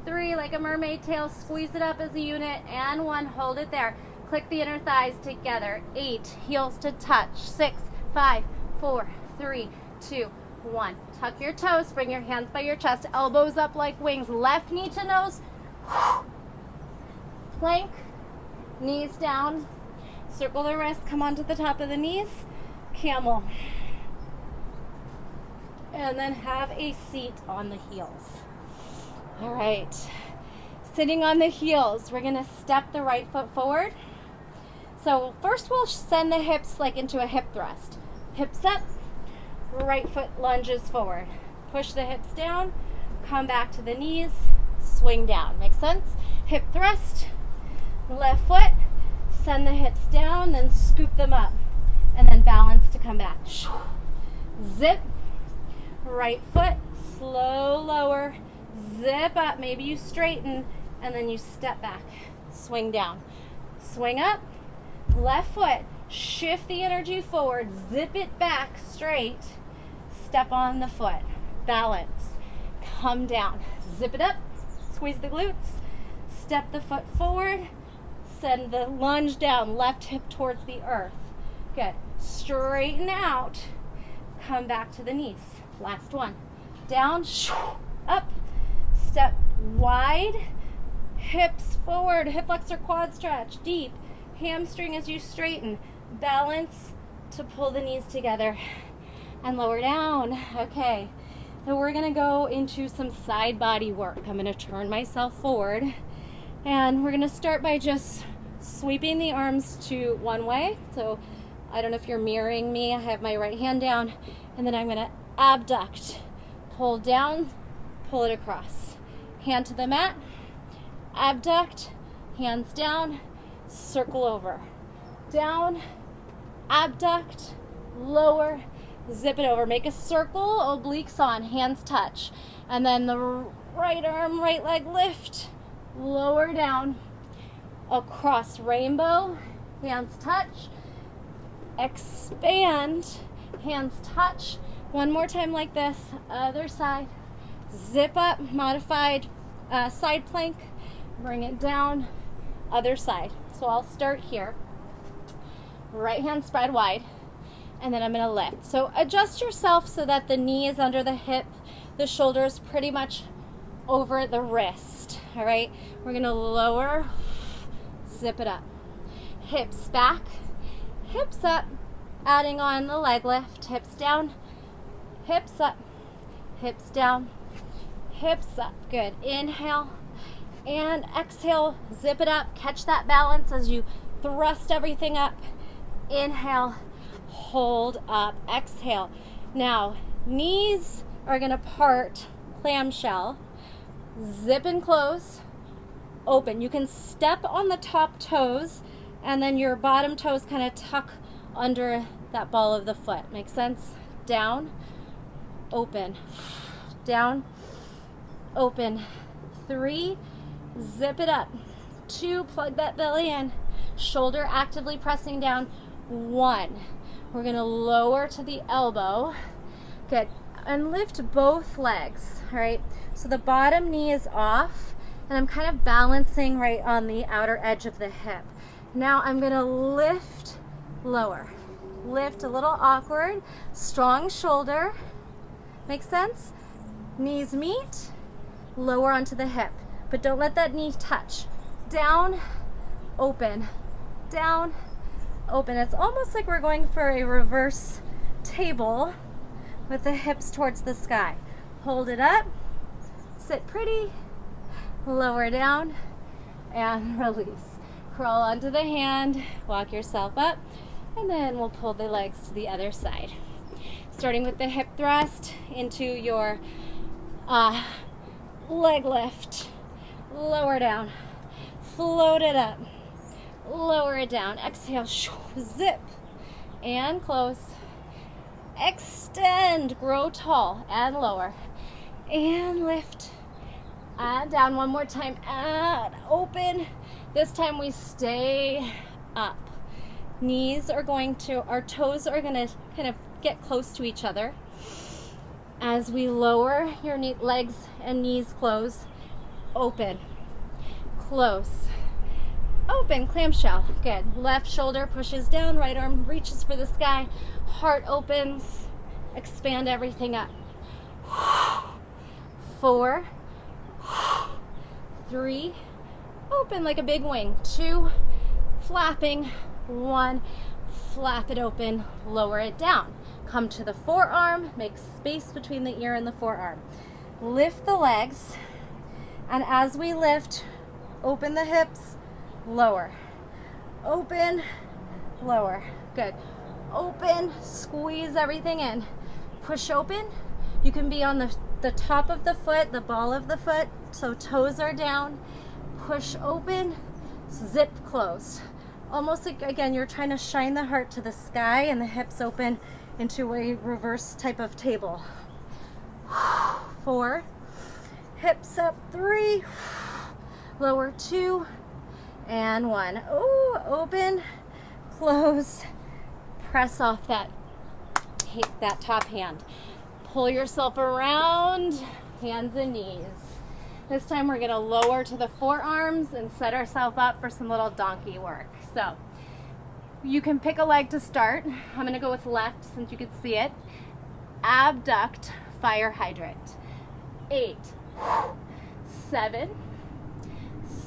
3, like a mermaid tail, squeeze it up as a unit, and 1, hold it there. Click the inner thighs together. 8, heels to touch. 6, 5, 4, 3, 2, 1. Tuck your toes, bring your hands by your chest, elbows up like wings, left knee to nose. Plank, knees down. Circle the wrist, come onto the top of the knees, camel. And then have a seat on the heels. All right, sitting on the heels, we're gonna step the right foot forward. So first we'll send the hips like into a hip thrust. Hips up, right foot lunges forward. Push the hips down, come back to the knees, swing down. Make sense? Hip thrust, left foot, send the hips down, then scoop them up, and then balance to come back. Zip, right foot, slow lower, zip up, maybe you straighten, and then you step back, swing down. Swing up, left foot, shift the energy forward, zip it back straight, step on the foot, balance, come down, zip it up, squeeze the glutes, step the foot forward, send the lunge down, left hip towards the earth. Good. Straighten out. Come back to the knees. Last one. Down, up, step wide, hips forward, hip flexor quad stretch, deep, hamstring as you straighten, balance to pull the knees together and lower down. Okay, so we're gonna go into some side body work. I'm gonna turn myself forward. And we're gonna start by just sweeping the arms to one way. So I don't know if you're mirroring me. I have my right hand down, and then I'm gonna abduct, pull down, pull it across. Hand to the mat, abduct, hands down, circle over. Down, abduct, lower, zip it over. Make a circle, obliques on, hands touch. And then the right arm, right leg lift, lower down, across rainbow, hands touch, expand, hands touch. One more time like this, other side, zip up, modified side plank, Bring it down, other side. So I'll start here. Right hand spread wide, and then I'm going to lift. So adjust yourself so that the knee is under the hip, the shoulder is pretty much over the wrist. All right, we're going to lower, zip it up. Hips back, hips up, adding on the leg lift. Hips down, hips up, hips down, hips up. Good. Inhale and exhale, zip it up. Catch that balance as you thrust everything up. Inhale, hold up, exhale. Now, knees are going to part clamshell, zip and close, open. You can step on the top toes, and then your bottom toes kind of tuck under that ball of the foot. Make sense? Down, open, down, open. 3, zip it up. 2, plug that belly in. Shoulder actively pressing down. 1, we're going to lower to the elbow. Good. And lift both legs. All right. So the bottom knee is off, and I'm kind of balancing right on the outer edge of the hip. Now I'm going to lift, lower. Lift a little awkward. Strong shoulder. Make sense? Knees meet. Lower onto the hip. But don't let that knee touch. Down, open. Down, open. It's almost like we're going for a reverse table with the hips towards the sky. Hold it up. Sit pretty. Lower down and release. Crawl onto the hand, walk yourself up, and then we'll pull the legs to the other side. Starting with the hip thrust into your leg lift. Lower down, float it up, lower it down. Exhale, zip, and close. Extend, grow tall, and lower, and lift, and down. One more time, and open. This time we stay up. Knees are going to, our toes are going to kind of get close to each other. As we lower, your legs and knees close. Open, close, open, clamshell. Good. Left shoulder pushes down, right arm reaches for the sky. Heart opens, expand everything up. 4, 3, open like a big wing. 2, flapping. 1, flap it open, lower it down. Come to the forearm, make space between the ear and the forearm. Lift the legs, and as we lift, open the hips, lower. Open, lower. Good. Open, squeeze everything in. Push open. You can be on the top of the foot, the ball of the foot, so toes are down. Push open, zip close. Almost like, again, you're trying to shine the heart to the sky and the hips open into a reverse type of table. 4, hips up. 3, lower. 2, and 1. Ooh, open, close, press off that top hand. Pull yourself around, hands and knees. This time we're going to lower to the forearms and set ourselves up for some little donkey work. So you can pick a leg to start. I'm going to go with left since you can see it. Abduct, fire hydrant. 8, 7,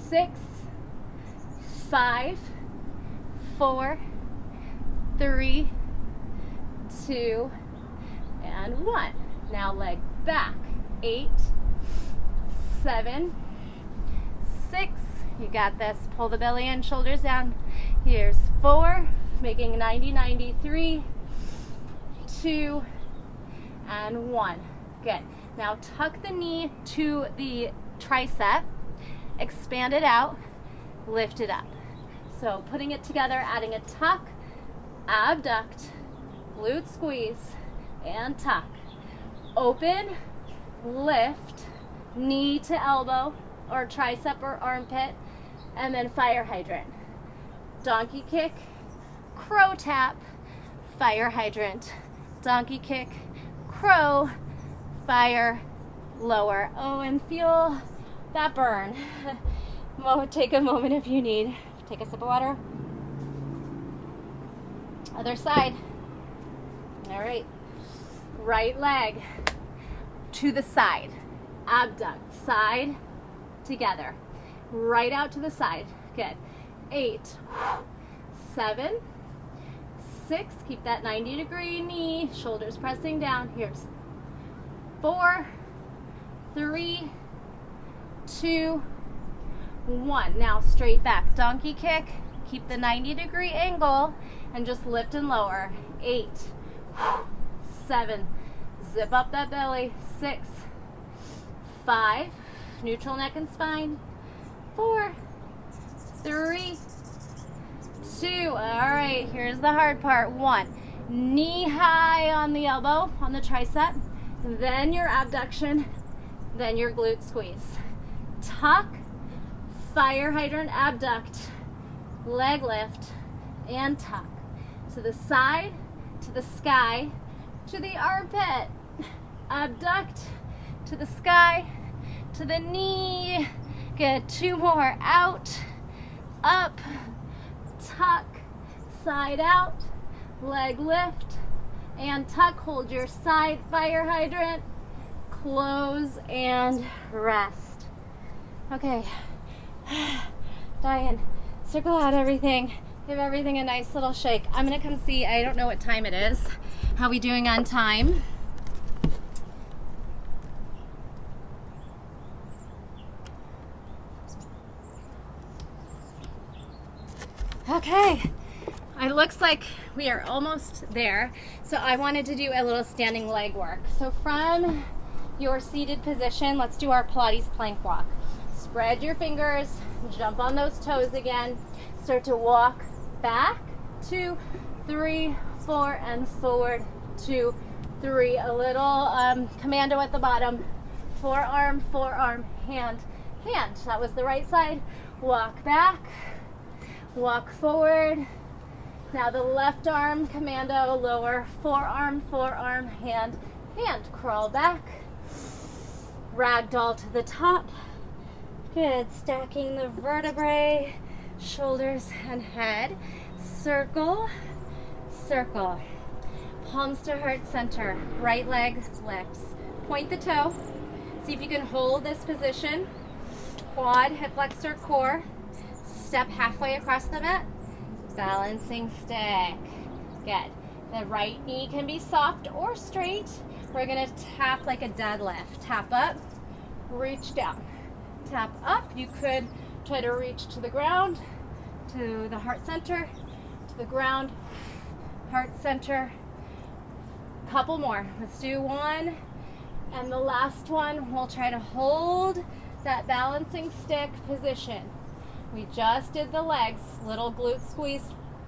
6, 5, 4, 3, 2, and 1. Now leg back. 8, 7, 6, you got this. Pull the belly in, shoulders down. Here's 4, making 90, 93, 2, and 1. Good. Now tuck the knee to the tricep, expand it out, lift it up. So putting it together, adding a tuck, abduct, glute squeeze, and tuck. Open, lift, knee to elbow or tricep or armpit, and then fire hydrant. Donkey kick, crow tap, fire hydrant. Donkey kick, crow, fire, lower. Oh, and feel that burn. Take a moment if you need. Take a sip of water. Other side. All right. Right leg to the side. Abduct. Side. Together. Right out to the side. Good. 8, 7, 6. Keep that 90-degree knee. Shoulders pressing down. Here's 4, 3, 2, 1. Now straight back. Donkey kick. Keep the 90-degree angle and just lift and lower. 8, 7. Zip up that belly. 6, 5. Neutral neck and spine. 4, 3, 2. All right, here's the hard part. 1. Knee high on the elbow, on the tricep. Then your abduction. Then your glute squeeze. Tuck, fire hydrant abduct, leg lift, and tuck. To the side, to the sky, to the armpit. Abduct, to the sky, to the knee. Good. 2 more. Out, up, tuck, side out, leg lift, and tuck. Hold your side fire hydrant. Close and rest. Okay. Diane, circle out everything. Give everything a nice little shake. I'm going to come see, I don't know what time it is. How we doing on time? Okay, it looks like we are almost there. So I wanted to do a little standing leg work. So from your seated position, let's do our Pilates plank walk. Spread your fingers, jump on those toes again. Start to walk back, 2, 3, 4, and forward, 2, 3. A little commando at the bottom. Forearm, forearm, hand, hand. That was the right side. Walk back. Walk forward. Now the left arm, commando, lower, forearm, forearm, hand, hand. Crawl back. Ragdoll to the top. Good. Stacking the vertebrae, shoulders and head. Circle, circle. Palms to heart center. Right leg lifts. Point the toe. See if you can hold this position. Quad, hip flexor, core. Step halfway across the mat. Balancing stick. Good. The right knee can be soft or straight. We're going to tap like a deadlift. Tap up, reach down. Tap up. You could try to reach to the ground, to the heart center, to the ground, heart center. Couple more. Let's do 1. And the last one, we'll try to hold that balancing stick position. We just did the legs, little glute squeeze.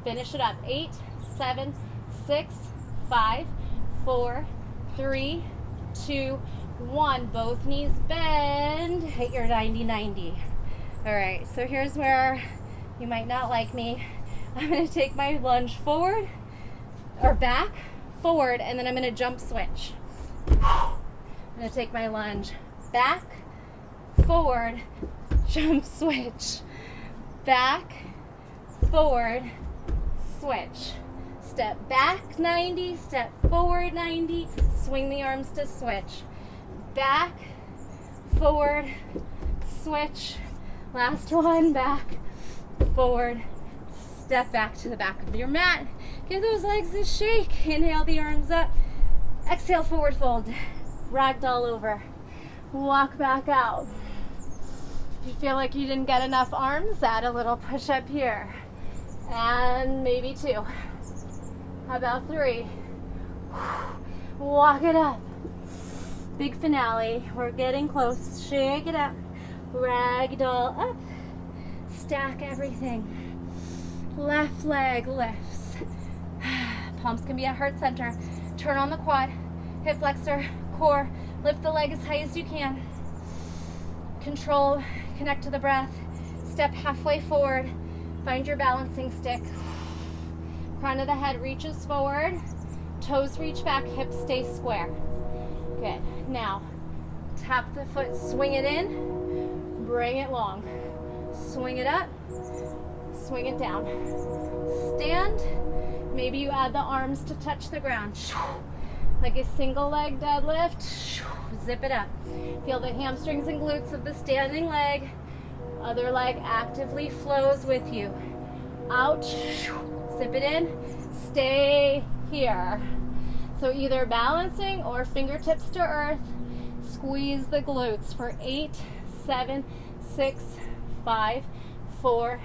Finish it up. 8, 7, 6, 5, 4, 3, 2, 1. Both knees bend. Hit your 90-90. All right, so here's where you might not like me. I'm going to take my lunge forward or back, forward, and then I'm going to jump switch. I'm going to take my lunge back, forward, jump switch. Back, forward, switch. Step back 90, step forward 90, swing the arms to switch. Back, forward, switch. Last one, back, forward, step back to the back of your mat. Give those legs a shake. Inhale the arms up. Exhale, forward fold. Ragdoll over. Walk back out. If you feel like you didn't get enough arms, add a little push-up here. And maybe 2. How about 3? Walk it up. Big finale. We're getting close. Shake it out. Ragdoll up. Stack everything. Left leg lifts. Palms can be at heart center. Turn on the quad. Hip flexor, core. Lift the leg as high as you can. Control, connect to the breath. Step halfway forward. Find your balancing stick. Crown of the head reaches forward. Toes reach back, hips stay square. Good. Now, tap the foot, swing it in. Bring it long. Swing it up, swing it down. Stand. Maybe you add the arms to touch the ground. Like a single leg deadlift. Zip it up. Feel the hamstrings and glutes of the standing leg. Other leg actively flows with you. Out. Zip it in. Stay here. So either balancing or fingertips to earth. Squeeze the glutes for 8, 7, 6, 5, 4,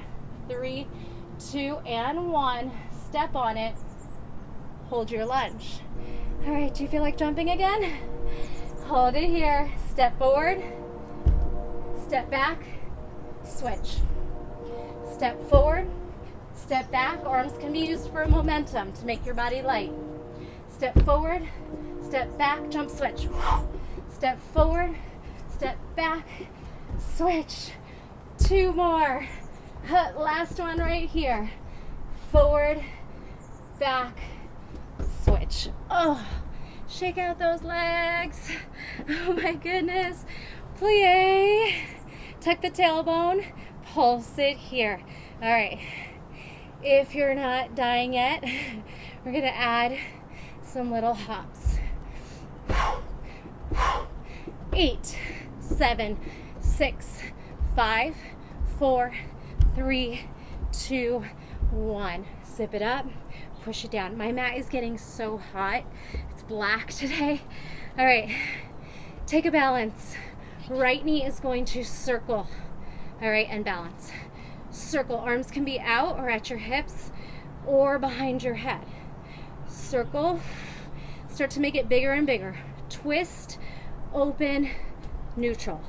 3, 2, and 1. Step on it. Hold your lunge. All right, do you feel like jumping again? Hold it here. Step forward. Step back. Switch. Step forward. Step back. Arms can be used for momentum to make your body light. Step forward. Step back. Jump switch. Step forward. Step back. Switch. 2 more. Last one right here. Forward, back, switch. Oh, shake out those legs. Oh my goodness. Plie. Tuck the tailbone. Pulse it here. All right. If you're not dying yet, we're going to add some little hops. 8, 7, 6, 5, 4, 3, 2, 1. Zip it up, push it down. My mat is getting so hot. It's black today. All right, take a balance. Right knee is going to circle. All right, and balance. Circle. Arms can be out or at your hips or behind your head. Circle. Start to make it bigger and bigger. Twist, open, neutral.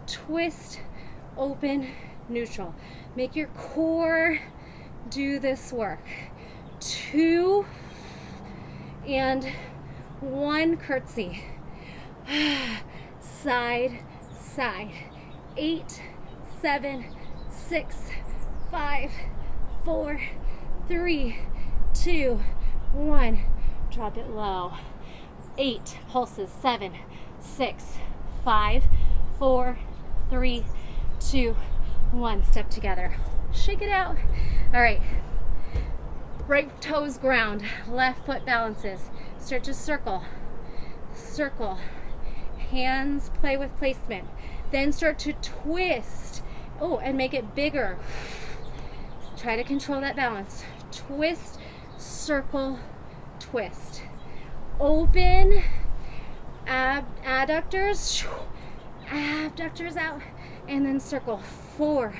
Twist, open, neutral. Make your core do this work. 2 and 1 curtsy. Side, side. 8, 7, 6, 5, 4, 3, 2, 1. Drop it low. 8 pulses. 7, 6, 5, 4, 3, 2, 1. Step together. Shake it out. All right. Right toes ground. Left foot balances. Start to circle. Circle. Hands play with placement. Then start to twist. Oh, and make it bigger. Try to control that balance. Twist, circle, twist. Open. Adductors. Abductors out. And then circle. 4,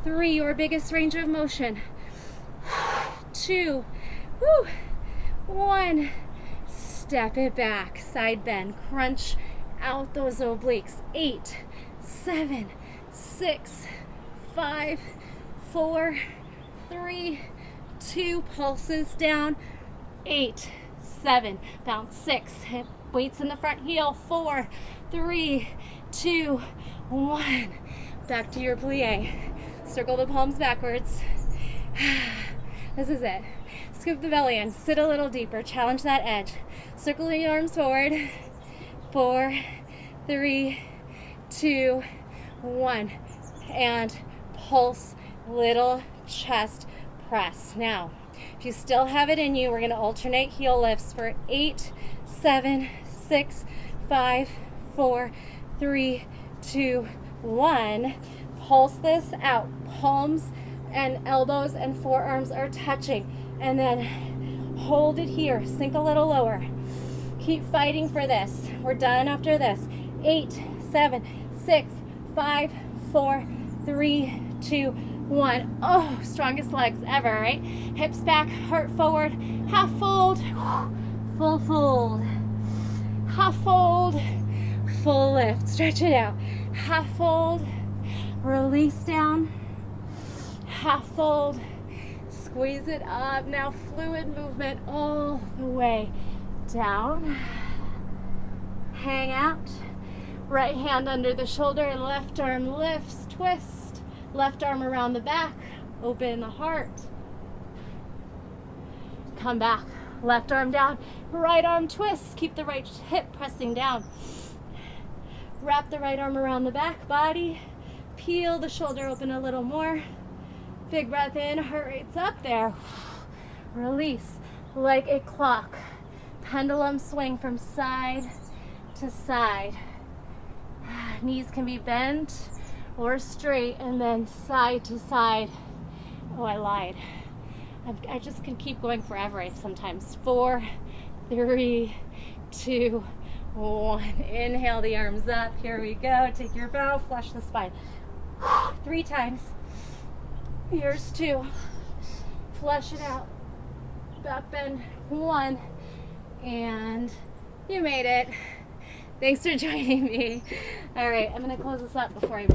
3, your biggest range of motion. 2, 1. Step it back. Side bend. Crunch out those obliques. 8, 7, 6, 5, 4, 3, 2. Pulses down. 8, 7. Bounce. 6. Hip weights in the front heel. 4, 3, 2, 1. Back to your plie. Circle the palms backwards. This is it. Scoop the belly in. Sit a little deeper. Challenge that edge. Circle your arms forward. 4, 3, 2, 1. And pulse, little chest press. Now, if you still have it in you, we're going to alternate heel lifts for 8, 7, 6, 5, 4, 3, 2, 1. Pulse this out. Palms and elbows and forearms are touching. And then hold it here. Sink a little lower. Keep fighting for this. We're done after this. 8, 7, 6, 5, 4, 3, 2, 1. Oh, strongest legs ever, right? Hips back, heart forward, half fold, full fold, half fold, full lift. Stretch it out. Half fold, release down, half fold, squeeze it up. Now fluid movement all the way down. Hang out. Right hand under the shoulder, left arm lifts, twist. Left arm around the back, open the heart. Come back. Left arm down, right arm twists. Keep the right hip pressing down. Wrap the right arm around the back body. Peel the shoulder open a little more. Big breath in, heart rate's up there. Release like a clock. Pendulum swing from side to side. Knees can be bent or straight, and then side to side. Oh, I lied. I just can keep going forever sometimes. 4, 3, 2, 1. Inhale the arms up. Here we go. Take your bow, flush the spine. 3 times. Here's 2. Flush it out. Back bend. 1. And you made it. Thanks for joining me. All right, I'm going to close this up before I